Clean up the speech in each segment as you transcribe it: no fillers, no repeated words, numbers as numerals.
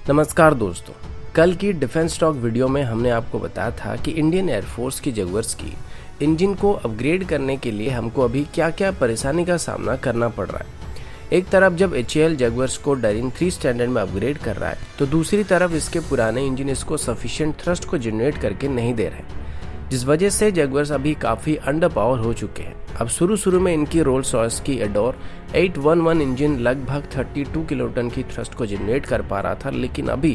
नमस्कार दोस्तों, कल की डिफेंस टॉक वीडियो में हमने आपको बताया था कि इंडियन एयरफोर्स की जगुआर्स की इंजन को अपग्रेड करने के लिए हमको अभी क्या क्या परेशानी का सामना करना पड़ रहा है। एक तरफ जब HAL जगुआर्स को डैरिन 3 स्टैंडर्ड में अपग्रेड कर रहा है, तो दूसरी तरफ इसके पुराने इंजन इसको सफिशिएंट थ्रस्ट को जनरेट करके नहीं दे रहे, जिस वजह से जगुआर्स अभी काफ़ी अंडर पावर हो चुके हैं। अब शुरू में इनकी रोल्स रॉयस की एडोर 811 इंजन लगभग 32 किलोटन की थ्रस्ट को जनरेट कर पा रहा था, लेकिन अभी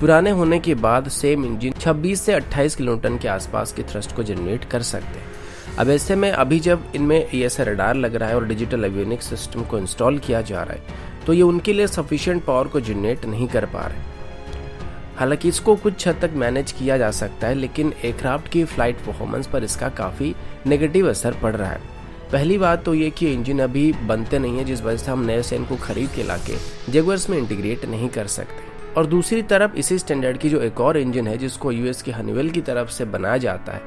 पुराने होने के बाद सेम इंजन 26 से 28 किलोटन के आसपास की थ्रस्ट को जनरेट कर सकते हैं। अब ऐसे में अभी जब इनमें ESR रडार लग रहा है और डिजिटल एवियोनिक्स सिस्टम को इंस्टॉल किया जा रहा है, तो ये उनके लिए सफिशिएंट पावर को जनरेट नहीं कर पा रहे। हालांकि इसको कुछ हद तक मैनेज किया जा सकता है, लेकिन एयरक्राफ्ट की फ्लाइट परफॉर्मेंस पर इसका काफ़ी नेगेटिव असर पड़ रहा है। पहली बात तो ये कि इंजन अभी बनते नहीं है, जिस वजह से हम नए से इनको खरीद के लाके जगुआर्स में इंटीग्रेट नहीं कर सकते। और दूसरी तरफ इसी स्टैंडर्ड की जो एक और इंजन है, जिसको US की हनीवेल की तरफ से बनाया जाता है,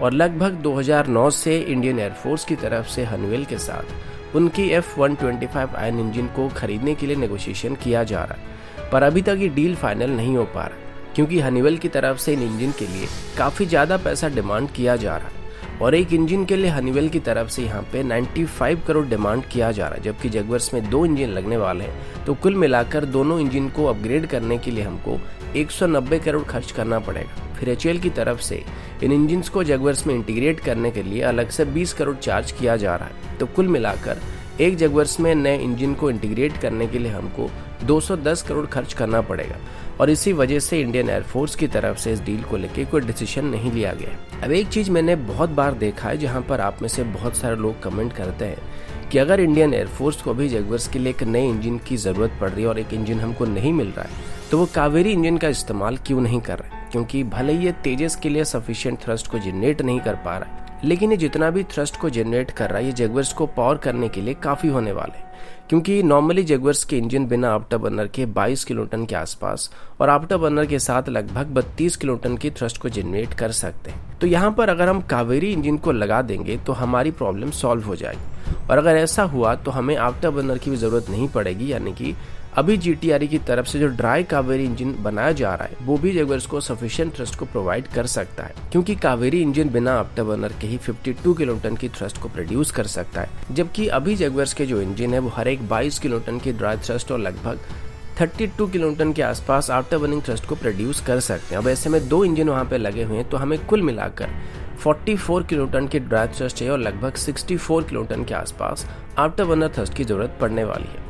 और लगभग 2009 से इंडियन एयरफोर्स की तरफ से हनीवेल के साथ उनकी F125 आयन इंजन को खरीदने के लिए नेगोशिएशन किया जा रहा है, पर अभी तक ये डील फाइनल नहीं हो पा रहा, क्योंकि हनीवेल की तरफ से इन इंजन के लिए काफ़ी ज़्यादा पैसा डिमांड किया जा रहा है। और एक इंजन के लिए हनीवेल की तरफ से यहाँ पे 95 करोड़ डिमांड किया जा रहा है, जबकि जगुआर्स में 2 इंजन लगने वाले हैं, तो कुल मिलाकर दोनों इंजन को अपग्रेड करने के लिए हमको 190 करोड़ खर्च करना पड़ेगा। फिर HAL की तरफ से इन इंजन्स को जगुआर्स में इंटीग्रेट करने के लिए अलग से 20 करोड़ चार्ज किया जा रहा है। तो कुल मिलाकर एक जगुआर्स में नए इंजन को इंटीग्रेट करने के लिए हमको 210 करोड़ खर्च करना पड़ेगा, और इसी वजह से इंडियन एयरफोर्स की तरफ से इस डील को लेकर कोई डिसीजन नहीं लिया गया। अब एक चीज मैंने बहुत बार देखा है, जहां पर आप में से बहुत सारे लोग कमेंट करते हैं कि अगर इंडियन एयरफोर्स को भी जगुआर्स के लिए एक नए इंजन की जरूरत पड़ रही है और एक इंजन हमको नहीं मिल रहा है, तो वो कावेरी इंजन का इस्तेमाल क्यों नहीं कर रहे, क्योंकि भले ही ये तेजस के लिए सफिशिएंट थ्रस्ट को जनरेट नहीं कर पा रहा है, लेकिन ये जितना भी थ्रस्ट को जनरेट कर रहा है, ये जगुआर्स को पावर करने के लिए काफी होने वाले हैं। क्योंकि नॉर्मली जगुआर्स के इंजन बिना आफ्टर बर्नर के 22 किलोटन के आसपास और आफ्टर बर्नर के साथ लगभग 32 किलोटन की थ्रस्ट को जनरेट कर सकते हैं। तो यहाँ पर अगर हम कावेरी इंजन को लगा देंगे तो हमारी प्रॉब्लम सॉल्व हो जाएगी, और अगर ऐसा हुआ तो हमें आफ्टर बर्नर की भी जरूरत नहीं पड़ेगी। यानी कि अभी GTRE की तरफ से जो ड्राई कावेरी इंजन बनाया जा रहा है, वो भी जगुआर्स को सफिशिएंट थ्रस्ट को प्रोवाइड कर सकता है, क्योंकि कावेरी इंजन बिना आफ्टर बर्नर के ही 52 किलोटन की थ्रस्ट को प्रोड्यूस कर सकता है, जबकि अभी जगुआर्स के जो इंजन है वो हर एक 22 किलोटन की ड्राई थ्रस्ट और लगभग 32 किलोटन के आसपास आफ्टर बर्निंग थ्रस्ट को प्रोड्यूस कर सकते हैं। अब ऐसे में 2 इंजन वहाँ पे लगे हुए हैं, तो हमें कुल मिलाकर 44 किलोटन की ड्राई थ्रस्ट है और लगभग 64 किलोटन के आसपास आफ्टर बर्नर थ्रस्ट की जरूरत पड़ने वाली है।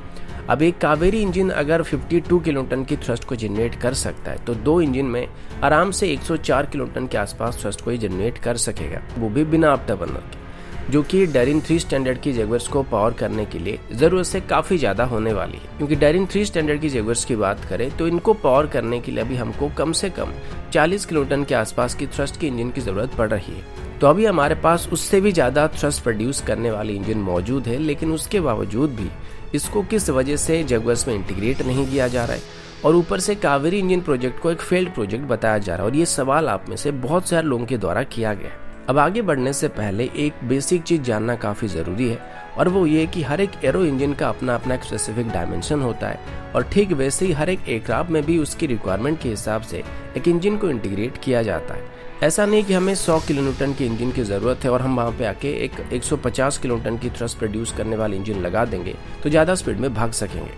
अब एक कावेरी इंजन अगर 52 किलोटन की थ्रस्ट को जनरेट कर सकता है, तो 2 इंजन में आराम से 104 किलोटन के आसपास थ्रस्ट को ही जनरेट कर सकेगा, वो भी बिना आफ्टर बर्नर के, जो कि डैरिन 3 स्टैंडर्ड की जगुआर्स को पावर करने के लिए जरूरत से काफी ज्यादा होने वाली है। क्योंकि डैरिन 3 स्टैंडर्ड की जगुआर्स की बात करें तो इनको पावर करने के लिए अभी हमको कम से कम 40 किलोटन के आसपास की थ्रस्ट की इंजन की जरूरत पड़ रही है। तो अभी हमारे पास उससे भी ज्यादा थ्रस्ट प्रोड्यूस करने वाली इंजन मौजूद है, लेकिन उसके बावजूद भी इसको किस वजह से जगुआर्स में इंटीग्रेट नहीं किया जा रहा है, और ऊपर से कावेरी इंजन प्रोजेक्ट को एक फेल्ड प्रोजेक्ट बताया जा रहा है। और ये सवाल आप में से बहुत सारे लोगों के द्वारा किया गया है। अब आगे बढ़ने से पहले एक बेसिक चीज जानना काफी जरूरी है, और वो ये कि हर एक एरो इंजन का अपना अपना एक स्पेसिफिक डायमेंशन होता है, और ठीक वैसे ही हर एक एयरक्राफ्ट में भी उसकी रिक्वायरमेंट के हिसाब से एक इंजन को इंटीग्रेट किया जाता है। ऐसा नहीं कि हमें 100 किलोन्यूटन की इंजन की जरूरत है और हम वहाँ पे आके एक 150 किलोन्यूटन की थ्रस्ट प्रोड्यूस करने वाली इंजन लगा देंगे तो ज़्यादा स्पीड में भाग सकेंगे।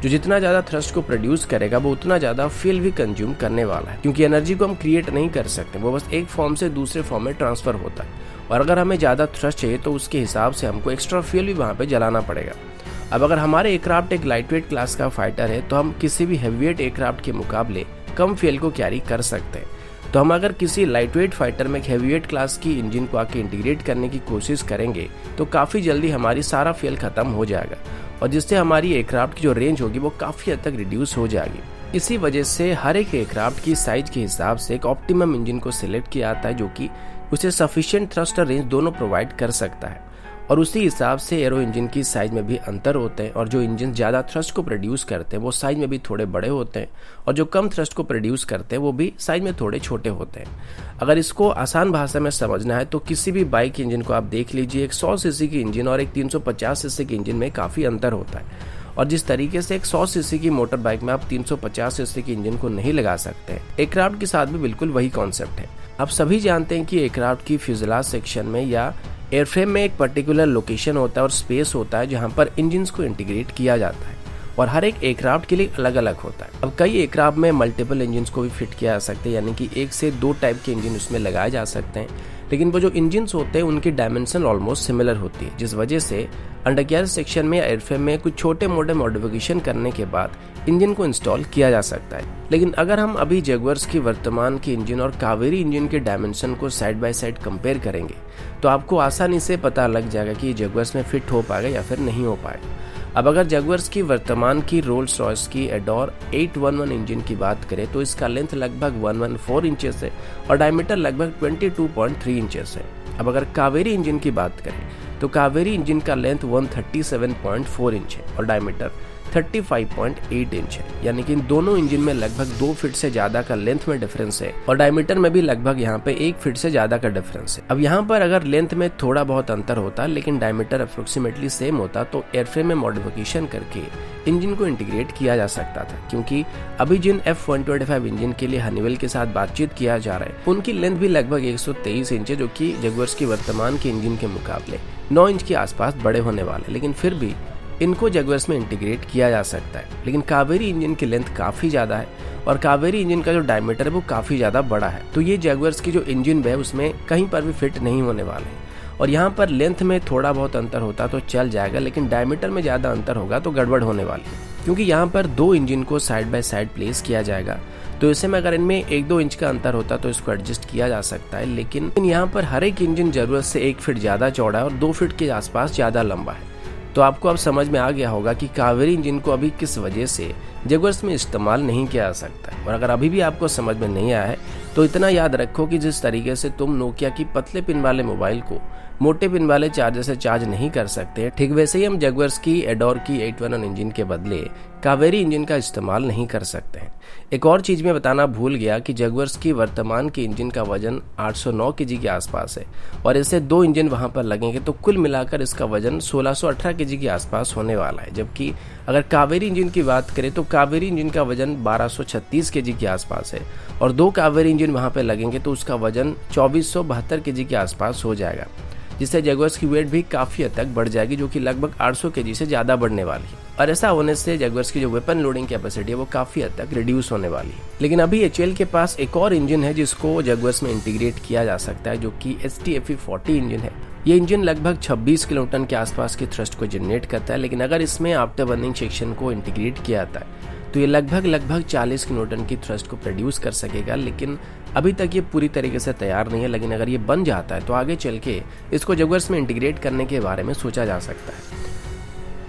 जो जितना ज़्यादा थ्रस्ट को प्रोड्यूस करेगा वो उतना ज़्यादा फ्यूल भी कंज्यूम करने वाला है, क्योंकि एनर्जी को हम क्रिएट नहीं कर सकते, वो बस एक फॉर्म से दूसरे फॉर्म में ट्रांसफर होता है। और अगर हमें ज़्यादा थ्रस्ट चाहिए तो उसके हिसाब से हमको एक्स्ट्रा फ्यूल भी वहाँ पर जलाना पड़ेगा। अब अगर हमारे एयरक्राफ्ट एक लाइटवेट क्लास का फाइटर है, तो हम किसी भी हैवीवेट एयरक्राफ्ट के मुकाबले कम फ्यूल को कैरी कर सकते हैं। तो हम अगर किसी लाइटवेट फाइटर में हैवीवेट क्लास की इंजन को आके इंटीग्रेट करने की कोशिश करेंगे तो काफ़ी जल्दी हमारी सारा फ्यूल खत्म हो जाएगा, और जिससे हमारी एयरक्राफ्ट की जो रेंज होगी वो काफ़ी हद तक रिड्यूस हो जाएगी। इसी वजह से हर एक एयरक्राफ्ट की साइज के हिसाब से एक ऑप्टिमम इंजन को सिलेक्ट किया जाता है, जो कि उसे सफिशिएंट थ्रस्ट और रेंज दोनों प्रोवाइड कर सकता है। और उसी हिसाब से एरो इंजन की साइज में भी अंतर होते हैं, और जो इंजन ज़्यादा थ्रस्ट को प्रोड्यूस करते हैं वो साइज में भी थोड़े बड़े होते हैं, और जो कम थ्रस्ट को प्रोड्यूस करते हैं वो भी साइज में थोड़े छोटे होते हैं। अगर इसको आसान भाषा में समझना है तो किसी भी बाइक इंजन को आप देख लीजिए, एक 100 सीसी की इंजन और एक 350 सीसी की इंजन में काफ़ी अंतर होता है, और जिस तरीके से एक 100 सीसी की मोटर बाइक में आप 350 सीसी की इंजन को नहीं लगा सकते, एयरक्राफ्ट के साथ भी बिल्कुल वही कॉन्सेप्ट है। आप सभी जानते हैं कि एयरक्राफ्ट की फ्यूजलाज सेक्शन में या एयरफ्रेम में एक पर्टिकुलर लोकेशन होता है और स्पेस होता है जहां पर इंजन को इंटीग्रेट किया जाता है, और हर एक एयरक्राफ्ट के लिए अलग अलग होता है। अब कई एयरक्राफ्ट में मल्टीपल इंजन को भी फिट किया जा सकता है, यानी कि 1 से 2 टाइप के इंजन उसमें लगाए जा सकते हैं, लेकिन वो जो इंजन होते हैं उनकी डायमेंशन ऑलमोस्ट सिमिलर होती है, जिस वजह से अंडरकैरेज सेक्शन में या एयरफ्रेम में कुछ छोटे मोटे मॉडिफिकेशन करने के बाद इंजन को इंस्टॉल किया जा सकता है। लेकिन अगर हम अभी जगुआर्स की वर्तमान की इंजन और कावेरी इंजन के डायमेंशन को साइड बाय साइड कंपेयर करेंगे तो आपको आसानी से पता लग जाएगा कि ये जगुआर्स में फिट हो पाएगा या फिर नहीं हो पाएगा। अब अगर जगुआर्स की वर्तमान की रोल्स रॉयस की एडोर 811 इंजन की बात करें तो इसका लेंथ लगभग 114 इंचेस है और डायमीटर लगभग 22.3 इंचेस है। अब अगर कावेरी इंजन की बात करें तो कावेरी इंजन का लेंथ 137.4 इंच है और डायमीटर 35.8 इंच है, यानी कि इन दोनों इंजन में लगभग 2 फीट से ज्यादा का लेंथ में डिफरेंस है और डायमीटर में भी लगभग यहाँ पे 1 फीट से ज्यादा का डिफरेंस है। अब यहाँ पर अगर लेंथ में थोड़ा बहुत अंतर होता लेकिन डायमीटर अप्रोक्सीमेटली सेम होता तो एयरफ्रेम में मॉडिफिकेशन करके इंजन को इंटीग्रेट किया जा सकता था, क्योंकि अभी जिन F125 इंजन के लिए हनीवेल के साथ बातचीत किया जा रहा है उनकी लेंथ भी लगभग 123 इंच है, जो कि जगुआर्स की वर्तमान के इंजन के मुकाबले 9 इंच के आसपास बड़े होने वाले, लेकिन फिर भी इनको जगुआर्स में इंटीग्रेट किया जा सकता है। लेकिन कावेरी इंजन की लेंथ काफी ज्यादा है और कावेरी इंजन का जो डायमीटर है वो काफी ज्यादा बड़ा है, तो ये जगुआर्स की जो इंजन है उसमें कहीं पर भी फिट नहीं होने वाले हैं। और यहाँ पर लेंथ में थोड़ा बहुत अंतर होता तो चल जाएगा, लेकिन डायमीटर में ज्यादा अंतर होगा तो गड़बड़ होने वाली है, क्योंकि यहाँ पर 2 इंजन को साइड बाय साइड प्लेस किया जाएगा। तो ऐसे में अगर इनमें 1-2 इंच का अंतर होता तो इसको एडजस्ट किया जा सकता है, लेकिन यहाँ पर हर एक इंजन जरूरत से 1 फीट ज्यादा चौड़ा है और 2 फीट के आसपास ज्यादा लंबा है। तो आपको अब समझ में आ गया होगा कि कावेरी इंजन को अभी किस वजह से जगुआर्स में इस्तेमाल नहीं किया जा सकता है। और अगर अभी भी आपको समझ में नहीं आया है तो इतना याद रखो कि जिस तरीके से तुम नोकिया की पतले पिन वाले मोबाइल को मोटे पिन वाले चार्जर से चार्ज नहीं कर सकते, ठीक वैसे ही हम जगुआर्स की एडोर की 811 इंजन के बदले कावेरी इंजन का इस्तेमाल नहीं कर सकते हैं। एक और चीज में बताना भूल गया कि जगुआर्स की वर्तमान की इंजन का वजन 809 केजी के आसपास है और ऐसे 2 इंजन वहां पर लगेंगे तो कुल मिलाकर इसका वजन 1618 केजी के आसपास होने वाला है। जबकि अगर कावेरी इंजन की बात करें तो कावेरी इंजन का वजन 1236 केजी के आसपास है और 2 कावेरी इंजन वहां पर लगेंगे तो उसका वजन 2472 केजी के आसपास हो जाएगा, जिससे जगुआर्स की वेट भी काफी हद तक बढ़ जाएगी, जो कि लगभग 800 केजी से ज्यादा बढ़ने वाली है। और ऐसा होने से जगुआर्स की जो वेपन लोडिंग कैपेसिटी है वो काफी हद तक रिड्यूस होने वाली है। लेकिन अभी HAL के पास एक और इंजन है जिसको जगुआर्स में इंटीग्रेट किया जा सकता है, जो कि STFE40 इंजन है। ये इंजन लगभग 26 किलोन्यूटन के आसपास की थ्रस्ट को जनरेट करता है, लेकिन अगर इसमें आफ्टर बर्निंग सेक्शन को इंटीग्रेट किया जाता है तो ये लगभग 40 किलोन्यूटन की थ्रस्ट को प्रोड्यूस कर सकेगा। लेकिन अभी तक ये पूरी तरीके से तैयार नहीं है, लेकिन अगर ये बन जाता है तो आगे चल के इसको जगुआर्स में इंटीग्रेट करने के बारे में सोचा जा सकता है।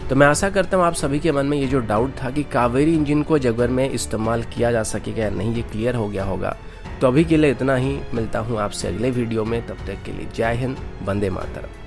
तो मैं आशा करता हूँ आप सभी के मन में ये जो डाउट था कि कावेरी इंजन को जगुआर में इस्तेमाल किया जा सकेगा या नहीं, ये क्लियर हो गया होगा। तो अभी के लिए इतना ही, मिलता हूँ आपसे अगले वीडियो में, तब तक के लिए जय हिंद, वंदे मातरम।